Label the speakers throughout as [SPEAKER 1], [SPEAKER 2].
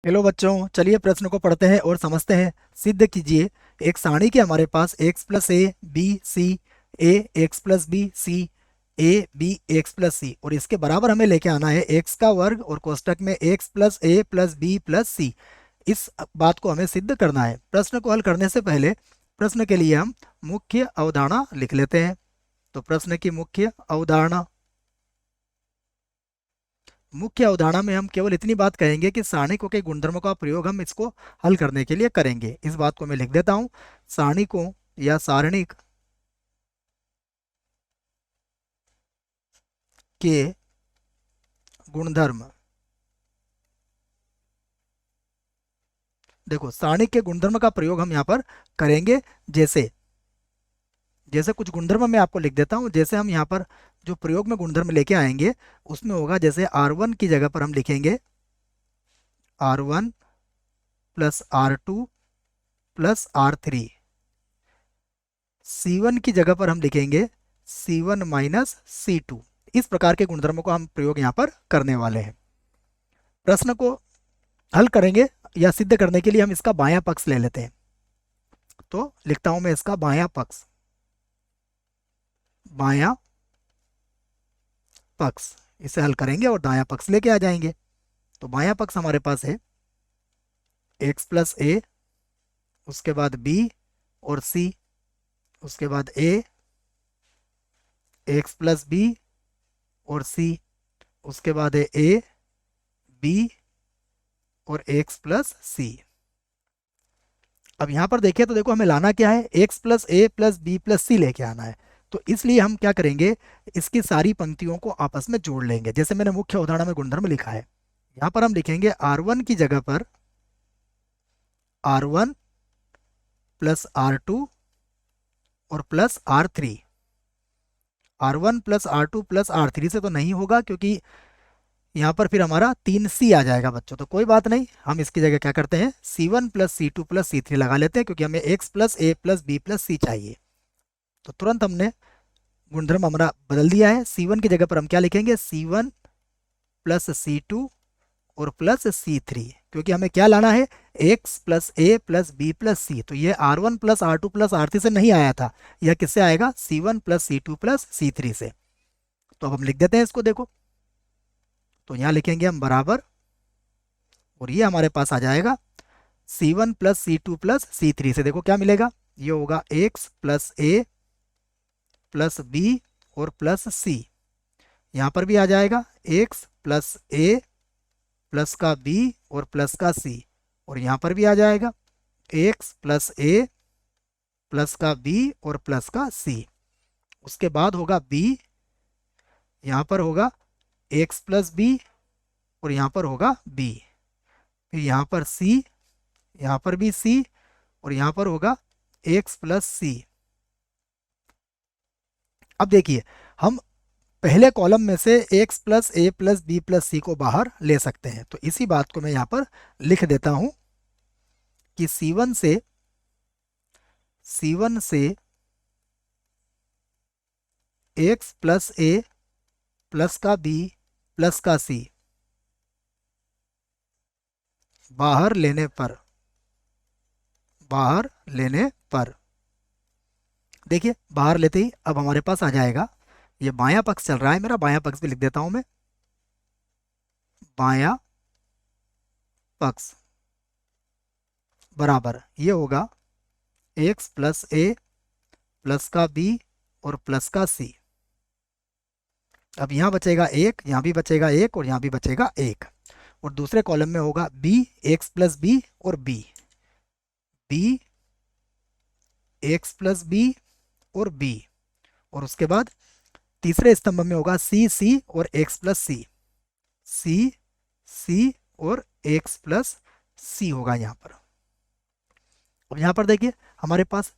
[SPEAKER 1] Hello बच्चों, चलिए प्रश्न को पढ़ते हैं और समझते हैं। सिद्ध कीजिए एक सारणी के हमारे पास x plus a b c a x plus b c a b x plus c और इसके बराबर हमें लेके आना है एक्स का वर्ग और कोष्टक में एक्स प्लस ए प्लस बी प्लस सी। इस बात को हमें सिद्ध करना है। प्रश्न को हल करने से पहले प्रश्न के लिए हम मुख्य अवधारणा लिख लेते हैं। तो प्रश्न की मुख्य अवधारणा, मुख्य अवधारणा में हम केवल इतनी बात कहेंगे कि सारणिकों के गुणधर्मों का प्रयोग हम इसको हल करने के लिए करेंगे। इस बात को मैं लिख देता हूं। सारणिकों या सारणिक के गुणधर्म। देखो, सारणिक के गुणधर्म का प्रयोग हम यहाँ पर करेंगे। जैसे जैसे कुछ गुणधर्म मैं आपको लिख देता हूँ। जैसे हम यहाँ पर जो प्रयोग में गुणधर्म लेके आएंगे उसमें होगा, जैसे R1 की जगह पर हम लिखेंगे R1 plus R2 plus R3। C1 की जगह पर हम लिखेंगे C1 माइनस C2। इस प्रकार के गुणधर्मों को हम प्रयोग यहाँ पर करने वाले हैं। प्रश्न को हल करेंगे या सिद्ध करने के लिए हम इसका बायां पक्ष ले लेते हैं। तो लिखता हूं मैं इसका बायां पक्ष। बायां पक्ष इसे हल करेंगे और दायां पक्ष लेके आ जाएंगे। तो बायां पक्ष हमारे पास है एक्स प्लस ए, उसके बाद बी और सी, उसके बाद ए एक्स प्लस बी और सी, उसके बाद है ए बी और एक्स प्लस सी। अब यहाँ पर देखिए तो देखो, हमें लाना क्या है, एक्स प्लस ए प्लस बी प्लस सी लेके आना है। तो इसलिए हम क्या करेंगे, इसकी सारी पंक्तियों को आपस में जोड़ लेंगे। जैसे मैंने मुख्य उदाहरण में गुणधर्म लिखा है, यहाँ पर हम लिखेंगे R1 की जगह पर R1 प्लस R2 और plus R3। R1 plus R2 plus R3 से तो नहीं होगा, क्योंकि यहाँ पर फिर हमारा 3C आ जाएगा बच्चों। तो कोई बात नहीं, हम इसकी जगह क्या करते हैं, C1 plus C2 plus C3 लगा लेते हैं, क्योंकि हमें एक्स प्लस ए प्लस बी प्लस सी चाहिए। तो तुरंत हमने गुणधर्म हमारा बदल दिया है। C1 की जगह पर हम क्या लिखेंगे, C1 प्लस C2 और प्लस C3, क्योंकि हमें क्या लाना है, एक्स प्लस ए प्लस बी प्लस सी। तो ये R1 plus R2 plus R3 से नहीं आया था, यह किससे आएगा, C1 plus C2 plus C3 से। तो अब हम लिख देते हैं इसको। देखो, तो यहाँ लिखेंगे हम बराबर, और ये हमारे पास आ जाएगा C1 plus C2 plus C3 से। देखो क्या मिलेगा, ये होगा एक्स प्लस ए प्लस बी और प्लस सी। यहाँ पर भी आ जाएगा एक्स प्लस ए प्लस का बी और प्लस का सी, और यहाँ पर भी आ जाएगा एक्स प्लस ए प्लस का बी और प्लस का सी। उसके बाद होगा बी, यहाँ पर होगा एक्स प्लस बी और यहाँ पर होगा बी। फिर यहाँ पर सी, यहाँ पर भी सी, और यहाँ पर होगा एक्स प्लस सी। अब देखिए, हम पहले कॉलम में से एक्स प्लस ए प्लस बी प्लस सी को बाहर ले सकते हैं। तो इसी बात को मैं यहाँ पर लिख देता हूँ कि C1 से एक्स प्लस ए प्लस का बी प्लस का सी बाहर लेने पर देखिए, बाहर लेते ही अब हमारे पास आ जाएगा, ये बायां पक्ष चल रहा है मेरा, बायां पक्ष भी लिख देता हूं मैं। बायां पक्ष बराबर ये होगा एक्स प्लस ए प्लस का बी और प्लस का सी। अब यहाँ बचेगा एक, यहाँ भी बचेगा एक, और यहाँ भी बचेगा एक। और दूसरे कॉलम में होगा बी एक्स प्लस बी और बी एक्स प्लस बी और बी। और उसके बाद तीसरे स्तंभ में होगा सी सी और एक्स प्लस सी, सी सी और एक्स प्लस सी होगा यहाँ पर। अब यहाँ पर देखिए, हमारे पास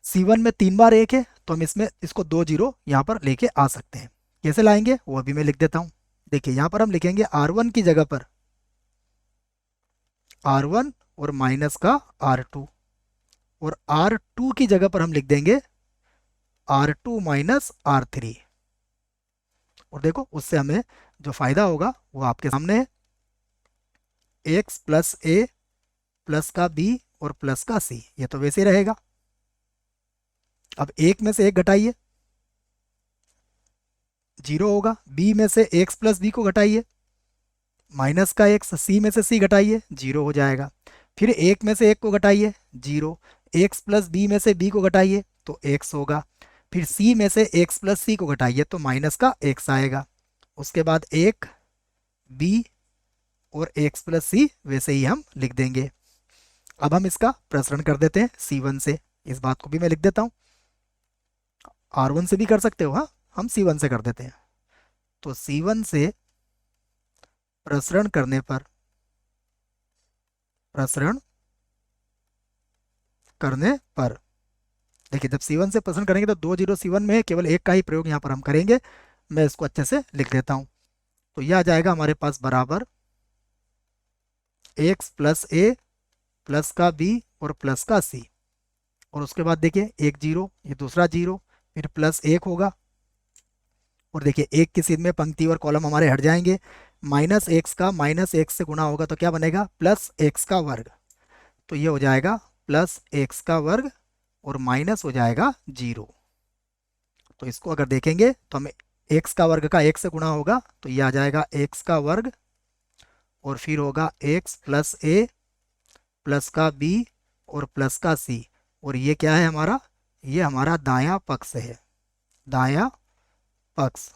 [SPEAKER 1] C1 में 3 बार एक है, तो हम इसमें इसको 2 जीरो यहाँ पर लेके आ सकते हैं। कैसे लाएंगे वो भी मैं लिख देता हूँ। देखिए, यहाँ पर हम लिखेंगे R1 की जगह पर R1 और माइनस का R2, और R2 की जगह पर हम लिख देंगे R2 माइनस R3। और देखो, उससे हमें जो फायदा होगा वो आपके सामने है। एक्स प्लस ए प्लस का बी और प्लस का सी, ये तो वैसे ही रहेगा। अब एक में से एक घटाइए, 0 होगा। बी में से एक्स प्लस बी को घटाइए, माइनस का एक्स। सी में से सी घटाइए, 0 हो जाएगा। फिर एक में से एक को घटाइए, 0। एक्स प्लस बी में से बी को घटाइए तो एक्स होगा। फिर सी में से एक्स प्लस सी को घटाइए तो माइनस का एक्स आएगा। उसके बाद एक बी और एक्स प्लस सी वैसे ही हम लिख देंगे। अब हम इसका प्रसरण कर देते हैं C1 से। इस बात को भी मैं लिख देता हूँ। R1 से भी कर सकते हो, हाँ, हम C1 से कर देते हैं। तो C1 से प्रसरण करने पर, प्रसरण करने पर, देखिए जब C1 से प्रसरण करेंगे तो 2 जीरो C1 में है, केवल एक का ही प्रयोग यहाँ पर हम करेंगे। मैं इसको अच्छे से लिख देता हूँ। तो यह आ जाएगा हमारे पास बराबर एक्स प्लस ए प्लस का बी और प्लस का सी। और उसके बाद देखिए एक जीरो, ये दूसरा जीरो, फिर प्लस एक होगा। और देखिए एक की सीध में पंक्ति और कॉलम हमारे हट जाएंगे। माइनस एक्स का माइनस एक्स से गुणा होगा तो क्या बनेगा, प्लस एक्स का वर्ग। तो ये हो जाएगा प्लस एक्स का वर्ग और माइनस हो जाएगा 0। तो इसको अगर देखेंगे तो हमें एक्स का वर्ग का एक से गुणा होगा तो ये आ जाएगा एक्स का वर्ग, और फिर होगा एक्स प्लस ए प्लस का बी और प्लस का सी। और ये क्या है हमारा, ये हमारा दायां पक्ष है, दायां पक्ष।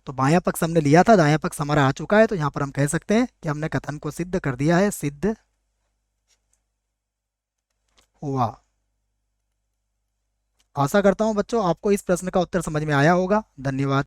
[SPEAKER 1] तो बायां पक्ष हमने लिया था, दायां पक्ष हमारा आ चुका है। तो यहाँ पर हम कह सकते हैं कि हमने कथन को सिद्ध कर दिया है, सिद्ध हुआ। आशा करता हूं बच्चों आपको इस प्रश्न का उत्तर समझ में आया होगा। धन्यवाद।